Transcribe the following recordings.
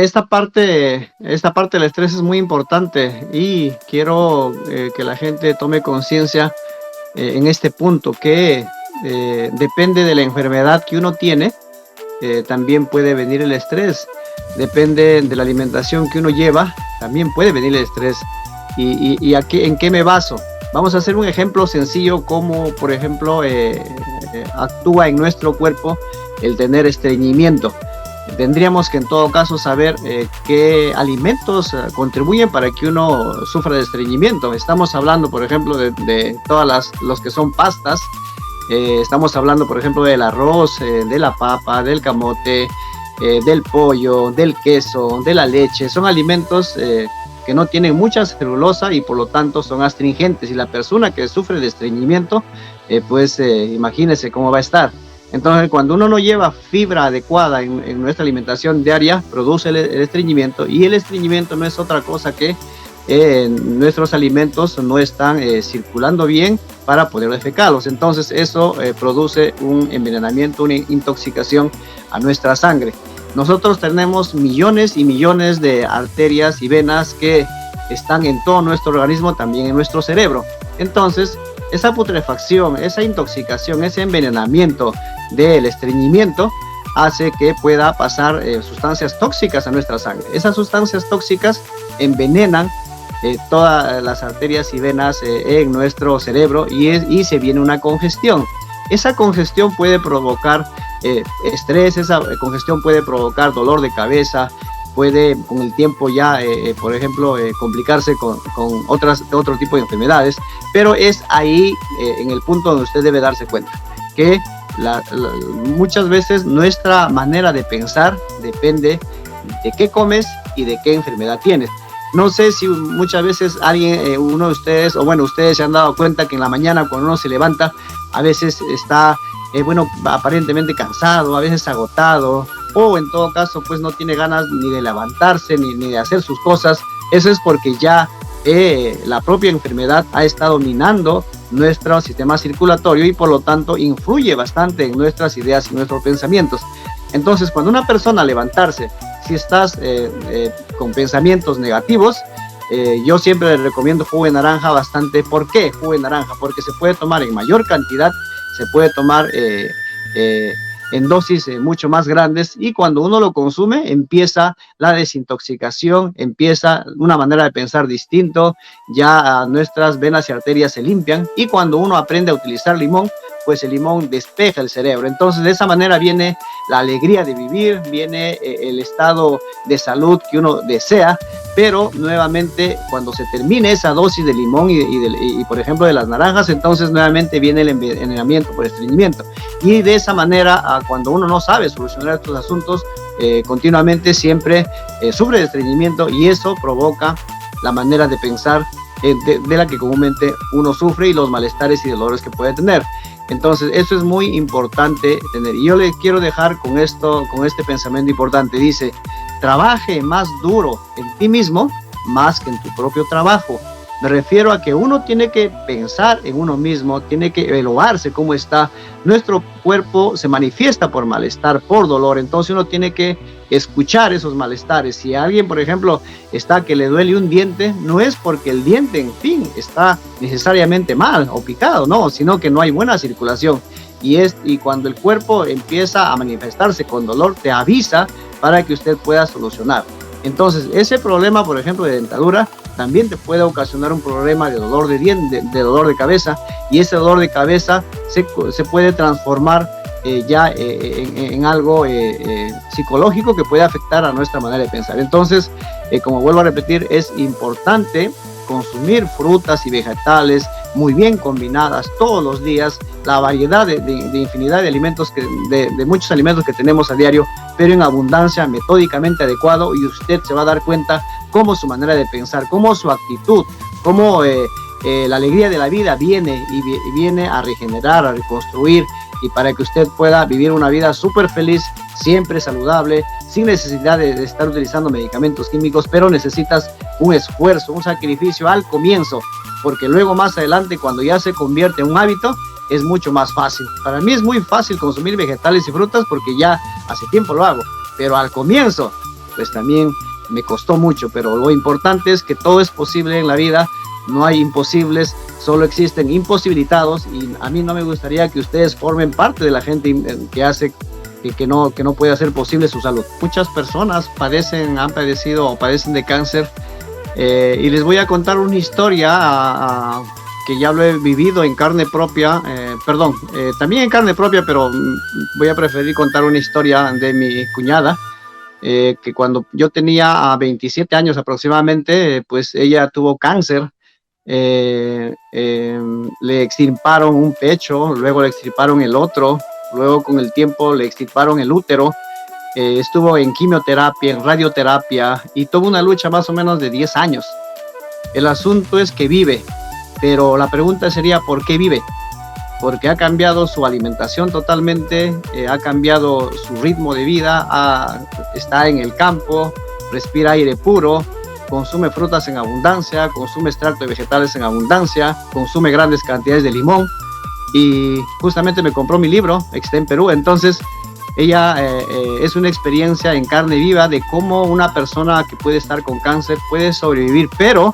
esta parte del estrés es muy importante y quiero que la gente tome conciencia en este punto, que depende de la enfermedad que uno tiene, también puede venir el estrés. Depende de la alimentación que uno lleva, también puede venir el estrés. ¿Y en qué me baso? Vamos a hacer un ejemplo sencillo, como por ejemplo actúa en nuestro cuerpo el tener estreñimiento. Tendríamos que en todo caso saber qué alimentos contribuyen para que uno sufra de estreñimiento. Estamos hablando, por ejemplo, de todas los que son pastas. Estamos hablando, por ejemplo, del arroz, de la papa, del camote, del pollo, del queso, de la leche. Son alimentos que no tienen mucha celulosa y por lo tanto son astringentes. Y la persona que sufre de estreñimiento, pues imagínese cómo va a estar. Entonces, cuando uno no lleva fibra adecuada en nuestra alimentación diaria, produce el estreñimiento, y el estreñimiento no es otra cosa que nuestros alimentos no están circulando bien para poder defecarlos. Entonces, eso produce un envenenamiento, una intoxicación a nuestra sangre. Nosotros tenemos millones y millones de arterias y venas que están en todo nuestro organismo, también en nuestro cerebro. Entonces, esa putrefacción, esa intoxicación, ese envenenamiento del estreñimiento hace que pueda pasar sustancias tóxicas a nuestra sangre. Esas sustancias tóxicas envenenan todas las arterias y venas en nuestro cerebro y se viene una congestión. Esa congestión puede provocar estrés, esa congestión puede provocar dolor de cabeza, puede con el tiempo ya, por ejemplo, complicarse con otro tipo de enfermedades, pero es ahí en el punto donde usted debe darse cuenta que muchas veces nuestra manera de pensar depende de qué comes y de qué enfermedad tienes. No sé si muchas veces uno de ustedes, o bueno, ustedes se han dado cuenta que en la mañana cuando uno se levanta, a veces está, aparentemente cansado, a veces agotado, o en todo caso, pues no tiene ganas ni de levantarse, ni de hacer sus cosas. Eso es porque ya la propia enfermedad ha estado minando nuestro sistema circulatorio y por lo tanto influye bastante en nuestras ideas y nuestros pensamientos. Entonces, cuando una persona levantarse, si estás con pensamientos negativos, yo siempre le recomiendo jugo de naranja bastante. ¿Por qué jugo de naranja? Porque se puede tomar en mayor cantidad, se puede tomar en dosis mucho más grandes, y cuando uno lo consume empieza la desintoxicación, empieza una manera de pensar distinto, ya nuestras venas y arterias se limpian, y cuando uno aprende a utilizar limón, pues el limón despeja el cerebro. Entonces de esa manera viene la alegría de vivir, viene el estado de salud que uno desea, pero nuevamente cuando se termine esa dosis de limón y por ejemplo de las naranjas, entonces nuevamente viene el envenenamiento por estreñimiento. Y de esa manera, cuando uno no sabe solucionar estos asuntos, continuamente siempre sufre de estreñimiento, y eso provoca la manera de pensar de la que comúnmente uno sufre y los malestares y dolores que puede tener. Entonces eso es muy importante tener, y yo le quiero dejar con este pensamiento importante. Dice: trabaje más duro en ti mismo más que en tu propio trabajo. Me refiero a que uno tiene que pensar en uno mismo, tiene que evaluarse cómo está. Nuestro cuerpo se manifiesta por malestar, por dolor, entonces uno tiene que escuchar esos malestares. Si a alguien, por ejemplo, está que le duele un diente, no es porque el diente, en fin, está necesariamente mal o picado, no, sino que no hay buena circulación. Y cuando el cuerpo empieza a manifestarse con dolor, te avisa para que usted pueda solucionar. Entonces, ese problema, por ejemplo, de dentadura, también te puede ocasionar un problema de dolor de diente, de dolor de cabeza, y ese dolor de cabeza se puede transformar en algo psicológico que puede afectar a nuestra manera de pensar. Entonces, como vuelvo a repetir, es importante consumir frutas y vegetales muy bien combinadas todos los días, la variedad de infinidad de alimentos, de muchos alimentos que tenemos a diario, pero en abundancia, metódicamente adecuado, y usted se va a dar cuenta cómo su manera de pensar, cómo su actitud, cómo la alegría de la vida viene a regenerar, a reconstruir, y para que usted pueda vivir una vida súper feliz, siempre saludable, sin necesidad de estar utilizando medicamentos químicos. Pero necesitas un esfuerzo, un sacrificio al comienzo, porque luego más adelante, cuando ya se convierte en un hábito, es mucho más fácil. Para mí es muy fácil consumir vegetales y frutas porque ya hace tiempo lo hago, pero al comienzo pues también me costó mucho, pero lo importante es que todo es posible en la vida, no hay imposibles, solo existen imposibilitados, y a mí no me gustaría que ustedes formen parte de la gente que hace que no puede hacer posible su salud. Muchas personas han padecido o padecen de cáncer, y les voy a contar una historia que ya lo he vivido en carne propia, también en carne propia, pero voy a preferir contar una historia de mi cuñada, que cuando yo tenía 27 años aproximadamente, pues ella tuvo cáncer. Le extirparon un pecho, luego le extirparon el otro, luego con el tiempo le extirparon el útero, estuvo en quimioterapia, en radioterapia, y tuvo una lucha más o menos de 10 años. El asunto es que vive, pero la pregunta sería ¿por qué vive? Porque ha cambiado su alimentación totalmente, ha cambiado su ritmo de vida, está en el campo, respira aire puro, consume frutas en abundancia, consume extractos de vegetales en abundancia, consume grandes cantidades de limón, y justamente me compró mi libro, está en Perú. Entonces ella es una experiencia en carne viva de cómo una persona que puede estar con cáncer puede sobrevivir, pero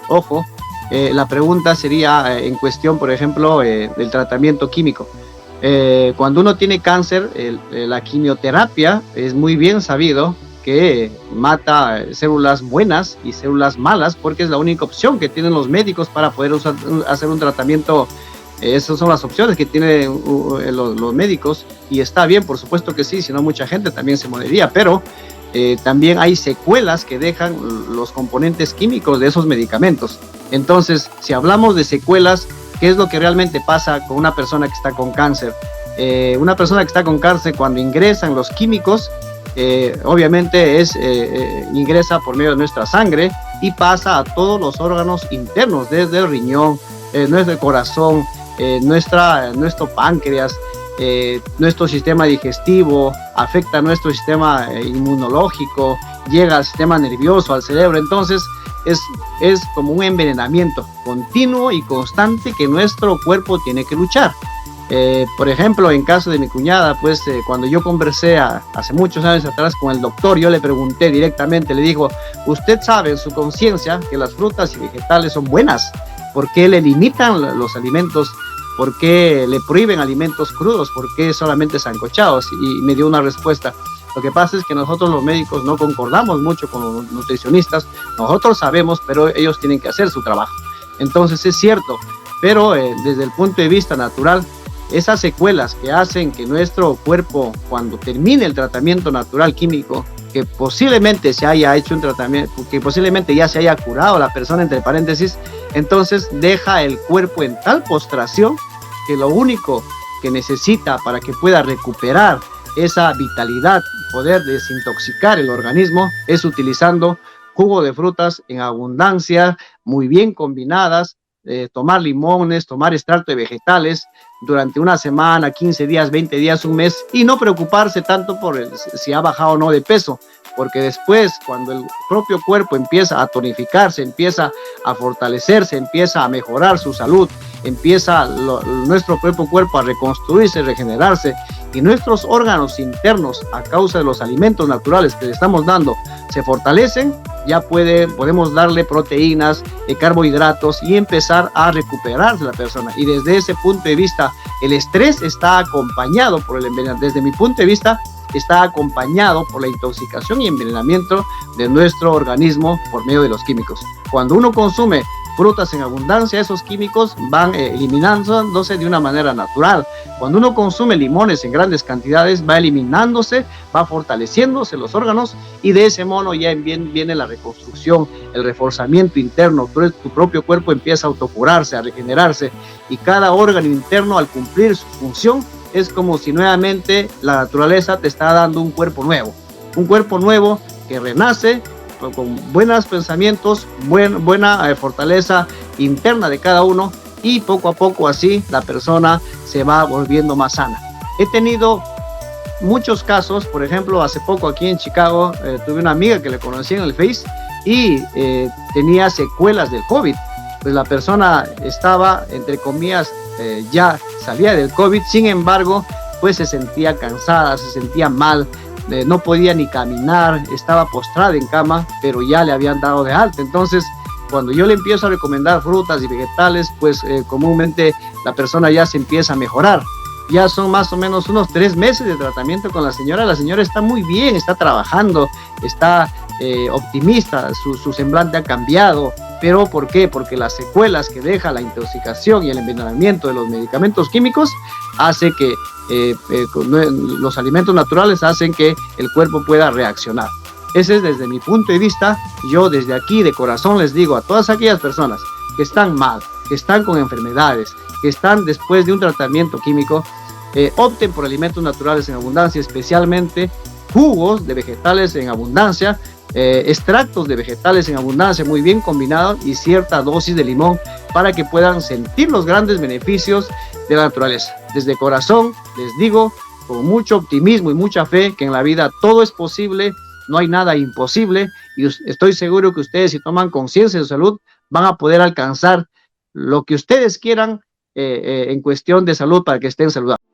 ojo, la pregunta sería en cuestión, por ejemplo, del tratamiento químico. Cuando uno tiene cáncer, la quimioterapia es muy bien sabido que mata células buenas y células malas, porque es la única opción que tienen los médicos para poder hacer un tratamiento. Esas son las opciones que tienen los médicos, y está bien, por supuesto que sí, si no mucha gente también se moriría, pero también hay secuelas que dejan los componentes químicos de esos medicamentos. Entonces, si hablamos de secuelas, ¿qué es lo que realmente pasa con una persona que está con cáncer? Una persona que está con cáncer, cuando ingresan los químicos, obviamente ingresa por medio de nuestra sangre y pasa a todos los órganos internos, desde el riñón, nuestro corazón, nuestro páncreas, nuestro sistema digestivo, afecta a nuestro sistema inmunológico, llega al sistema nervioso, al cerebro. Entonces es como un envenenamiento continuo y constante que nuestro cuerpo tiene que luchar. Por ejemplo, en caso de mi cuñada, pues cuando yo conversé hace muchos años atrás con el doctor, yo le pregunté directamente, le digo, usted sabe en su conciencia que las frutas y vegetales son buenas, ¿por qué le limitan los alimentos? ¿Por qué le prohíben alimentos crudos? ¿Por qué solamente sancochados? Y me dio una respuesta. Lo que pasa es que nosotros los médicos no concordamos mucho con los nutricionistas. Nosotros sabemos, pero ellos tienen que hacer su trabajo. Entonces es cierto, pero desde el punto de vista natural, esas secuelas que hacen que nuestro cuerpo, cuando termine el tratamiento natural químico, que posiblemente se haya hecho un tratamiento, que posiblemente ya se haya curado la persona, entre paréntesis, entonces deja el cuerpo en tal postración que lo único que necesita para que pueda recuperar esa vitalidad, poder desintoxicar el organismo, es utilizando jugo de frutas en abundancia, muy bien combinadas, tomar limones, tomar extracto de vegetales durante una semana, 15 días, 20 días, un mes, y no preocuparse tanto por si ha bajado o no de peso, porque después, cuando el propio cuerpo empieza a tonificarse, empieza a fortalecerse, empieza a mejorar su salud, empieza nuestro propio cuerpo a reconstruirse, regenerarse, y nuestros órganos internos, a causa de los alimentos naturales que le estamos dando, se fortalecen, ya podemos darle proteínas, carbohidratos, y empezar a recuperarse la persona. Y desde ese punto de vista, el estrés está acompañado por el envenenamiento. Desde mi punto de vista, está acompañado por la intoxicación y envenenamiento de nuestro organismo por medio de los químicos. Cuando uno consume frutas en abundancia, esos químicos van eliminándose de una manera natural. Cuando uno consume limones en grandes cantidades, va eliminándose, va fortaleciéndose los órganos, y de ese modo ya viene la reconstrucción, el reforzamiento interno. Tu propio cuerpo empieza a autocurarse, a regenerarse, y cada órgano interno, al cumplir su función, es como si nuevamente la naturaleza te está dando un cuerpo nuevo que renace con buenos pensamientos, buena fortaleza interna de cada uno, y poco a poco así la persona se va volviendo más sana. He tenido muchos casos, por ejemplo, hace poco aquí en Chicago tuve una amiga que le conocí en el Face y tenía secuelas del COVID. Pues la persona estaba, entre comillas, ya salía del COVID, sin embargo, pues se sentía cansada, se sentía mal, no podía ni caminar, estaba postrada en cama, pero ya le habían dado de alta. Entonces, cuando yo le empiezo a recomendar frutas y vegetales, pues comúnmente la persona ya se empieza a mejorar. Ya son más o menos unos 3 meses de tratamiento con la señora. La señora está muy bien, está trabajando, está optimista, su semblante ha cambiado. ¿Pero por qué? Porque las secuelas que deja la intoxicación y el envenenamiento de los medicamentos químicos hace que los alimentos naturales hacen que el cuerpo pueda reaccionar. Ese es desde mi punto de vista. Yo desde aquí de corazón les digo a todas aquellas personas que están mal, que están con enfermedades, que están después de un tratamiento químico, opten por alimentos naturales en abundancia, especialmente jugos de vegetales en abundancia, extractos de vegetales en abundancia muy bien combinados y cierta dosis de limón para que puedan sentir los grandes beneficios de la naturaleza. Desde corazón les digo con mucho optimismo y mucha fe que en la vida todo es posible, no hay nada imposible, y estoy seguro que ustedes, si toman conciencia de su salud, van a poder alcanzar lo que ustedes quieran en cuestión de salud para que estén saludables.